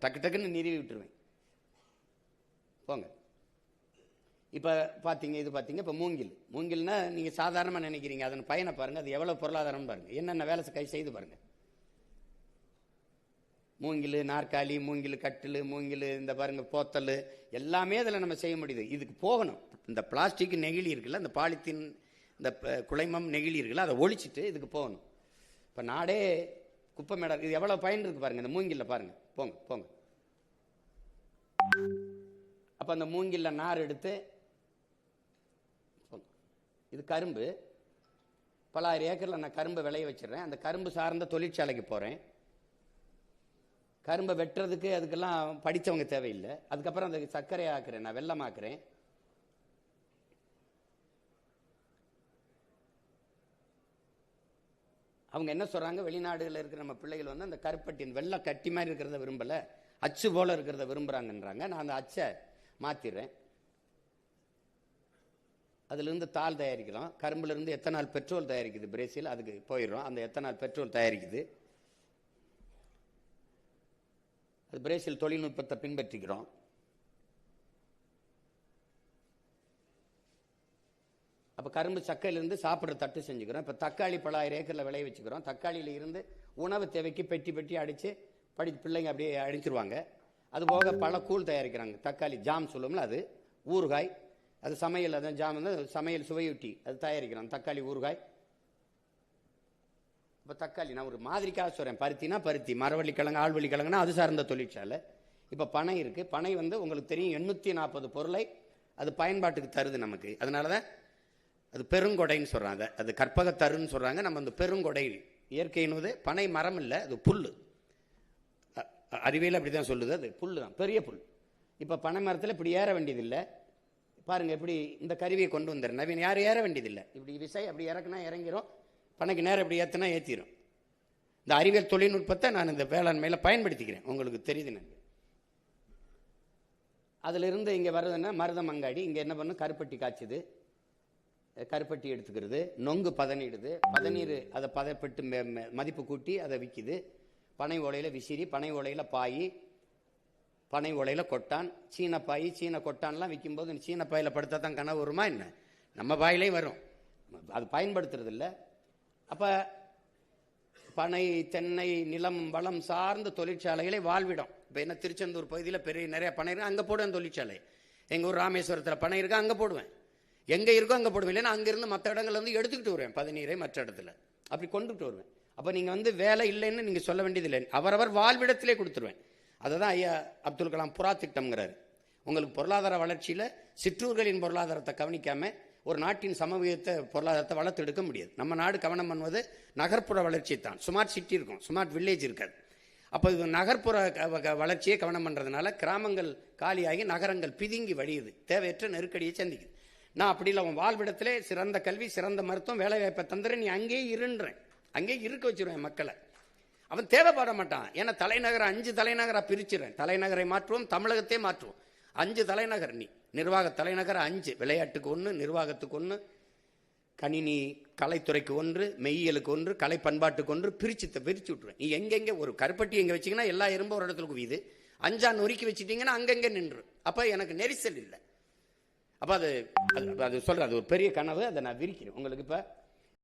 டக்கு டக்குன்னு நிறுவி விட்டுருவேன். போங்க. இப்போ பார்த்தீங்க, இது பார்த்தீங்க. இப்போ மூங்கில்னா நீங்கள் சாதாரணமாக நினைக்கிறீங்க, அதன் பயனை பாருங்கள், அது எவ்வளோ பொருளாதாரம் பாருங்கள், என்னென்ன வேலை கை செய்து பாருங்கள். மூங்கில் நாற்காலி, மூங்கில் கட்டில், மூங்கில் இந்த பாருங்கள் போத்தல், எல்லாமே அதில் நம்ம செய்ய முடியுது. இதுக்கு போகணும். இந்த பிளாஸ்டிக் நெகிழி இருக்குல்ல, இந்த பாலித்தீன், இந்த குலைமம் நெகிழி இருக்குல்ல, அதை ஒழிச்சிட்டு இதுக்கு போகணும். இப்போ நாடே குப்பை மேடம், இது எவ்வளோ பயன் இருக்குது பாருங்கள். இந்த மூங்கில்ல பாருங்கள். போங்க போங்க. அப்போ அந்த மூங்கில்ல நார் எடுத்து, இது கரும்பு, பல 1000 ஏக்கரில் நான் கரும்பை விளைய வச்சிடறேன். அந்த கரும்பு சார்ந்த தொழிற்சாலைக்கு போகிறேன். கரும்பை வெட்டுறதுக்கு அதுக்கெல்லாம் படித்தவங்க தேவையில்லை. அதுக்கப்புறம் அந்த சர்க்கரை ஆக்குறேன், நான் வெல்லமாக்குறேன். அவங்க என்ன சொல்கிறாங்க, வெளிநாடுகளில் இருக்கிற நம்ம பிள்ளைகள் வந்து அந்த கருப்பட்டின் வெள்ளை கட்டி மாதிரி இருக்கிறத விரும்பலை, அச்சு போல் இருக்கிறத விரும்புகிறாங்கன்றாங்க. நான் அந்த அச்சை மாற்றிடுறேன். அதுலேருந்து தாள் தயாரிக்கிறோம். கரும்புலேருந்து எத்தனால் பெட்ரோல் தயாரிக்குது பிரேசில், அதுக்கு போயிடுறோம். அந்த எத்தனால் பெட்ரோல் தயாரிக்குது. அது பிரேசில் தொழில்நுட்பத்தை பின்பற்றிக்கிறோம். அப்போ கரும்பு சக்கையிலிருந்து சாப்பிட்ற தட்டு செஞ்சுக்கிறோம். இப்போ தக்காளி பல 1000 ஏக்கரில் விளைய வச்சுக்கிறோம். தக்காளியில் இருந்து உணவு தேவைக்கு பெட்டி பெட்டி அடித்து பிள்ளைங்க அப்படியே அடிச்சிருவாங்க. அதுபோக பல கூழ் தயாரிக்கிறாங்க. தக்காளி ஜாம் சொல்லுவோம்ல, அது ஊறுகாய், அது சமையல், அதான் ஜாம் வந்து சமையல் சுவையூட்டி, அது தயாரிக்கிறாங்க. தக்காளி ஊறுகாய். இப்போ தக்காளி நான் ஒரு மாதிரிக்காக சொல்கிறேன். பருத்தினா பருத்தி, மரவள்ளி கிழங்கு, ஆழ்வள்ளி கிழங்குனா அது சார்ந்த தொழிற்சாலை. இப்போ பனை இருக்குது. பனை வந்து உங்களுக்கு தெரியும் 840 பொருளை அது பயன்பாட்டுக்கு தருது நமக்கு. அதனால தான் அது பெருங்கொடைன்னு சொல்கிறாங்க. அது கற்பகத்தருன்னு சொல்கிறாங்க. நம்ம அந்த பெருங்கொடை, இயற்கையினுவது பனை மரம் இல்லை, அது புல். அறிவியல் அப்படி தான் சொல்லுது. அது புல் தான், பெரிய புல். இப்போ பனை மரத்தில் இப்படி ஏற வேண்டியதில்லை. பாருங்கள், எப்படி இந்த கருவியை கொண்டு வந்துடுறேன். நவீன யாரும் ஏற வேண்டியதில்லை. இப்படி விசை அப்படி இறக்குனா இறங்கிரும், பனைக்கு நேரம் இப்படி ஏற்றினா ஏற்றிடும். இந்த அறிவியல் தொழில்நுட்பத்தை நான் இந்த வேளாண்மையில் பயன்படுத்திக்கிறேன். உங்களுக்கு தெரியுது. எனக்கு அதிலிருந்து இங்கே வருதுன்னா மருதமங்காடி. இங்கே என்ன பண்ணும், கருப்பட்டி காய்ச்சுது, கருப்பட்டி எடுத்துக்கிறது, நொங்கு பதனிடுது, பதநீர் அதை பதப்பட்டு மதிப்பு கூட்டி அதை விற்கிது. பனை ஓலையில் விசிறி, பனை ஓலையில் பாய், பனை ஓலையில் கொட்டான், சீன பாய், சீன கொட்டான்லாம் விற்கும்போது சீன பாயில் படுத்தா தான் கனவு வருமா என்ன? நம்ம பாயிலையும் வரும், அது பயன்படுத்துறது இல்லை. அப்போ பனை, தென்னை, நிலம் வளம் சார்ந்த தொழிற்சாலைகளை வாழ்விடும். இப்போ என்ன திருச்செந்தூர் பகுதியில் பெரிய நிறைய பனை இருக்கு, அங்கே போடுவேன் தொழிற்சாலை. எங்கள் ஊர் ராமேஸ்வரத்தில் பனை இருக்கு, அங்கே போடுவேன். எங்கே இருக்கோ அங்கே போடுவேன். இல்லைன்னா அங்கேருந்து மற்ற இடங்கள்ல வந்து எடுத்துக்கிட்டு வருவேன் பதநீரை, மற்ற இடத்துல அப்படி கொண்டுட்டு வருவேன். அப்போ நீங்கள் வந்து வேலை இல்லைன்னு நீங்கள் சொல்ல வேண்டியதில்லை, அவரவர் வாழ்விடத்திலே கொடுத்துருவேன். அதை தான் ஐயா அப்துல் கலாம் புறா திட்டம்ங்கிறாரு. உங்களுக்கு பொருளாதார வளர்ச்சியில் சிற்றூர்களின் பொருளாதாரத்தை கவனிக்காமல் ஒரு நாட்டின் சமூகத்தை பொருளாதாரத்தை வளர்த்து எடுக்க முடியாது. நம்ம நாடு கவனம் பண்ணுவது நகர்ப்புற வளர்ச்சி தான். ஸ்மார்ட் சிட்டி இருக்கும், ஸ்மார்ட் வில்லேஜ் இருக்காது. அப்போ இது நகர்ப்புற வளர்ச்சியை கவனம் பண்ணுறதுனால கிராமங்கள் காலியாகி நகரங்கள் பிதுங்கி வழியுது, தேவையற்ற நெருக்கடியை சந்திக்குது. நான் அப்படி இல்லை, அவன் வாழ்விடத்திலே சிறந்த கல்வி, சிறந்த மருத்துவம், வேலை வாய்ப்பை தந்துறேன், நீ அங்கேயே இருன்றேன், அங்கேயே இருக்க வச்சிருவேன் மக்களை. அவன் தேவைப்பட மாட்டான். ஏன்னா தலைநகரை 5 தலைநகராக பிரிச்சிடறேன். தலைநகரை மாற்றுவோம், தமிழகத்தை மாற்றுவோம். 5 தலைநகர், நீ நிர்வாக தலைநகர் 5, விளையாட்டுக்கு 1, நிர்வாகத்துக்கு 1, கணினி கலைத்துறைக்கு 1, மெய்யியலுக்கு 1, கலை பண்பாட்டுக்கு 1 பிரிச்சு விட்டுருவேன். நீ எங்கெங்கே ஒரு கருப்பட்டி எங்கே வச்சிங்கன்னா எல்லா எறும்பும் ஒரு இடத்துல குவியுது, 5 நொறுக்கி வச்சுட்டிங்கன்னா அங்கங்கே நின்று. அப்போ எனக்கு நெரிசல் இல்லை. அப்போ அது சொல்கிற அது ஒரு பெரிய கனவு, அதை நான் விரிக்கிறேன் உங்களுக்கு. இப்போ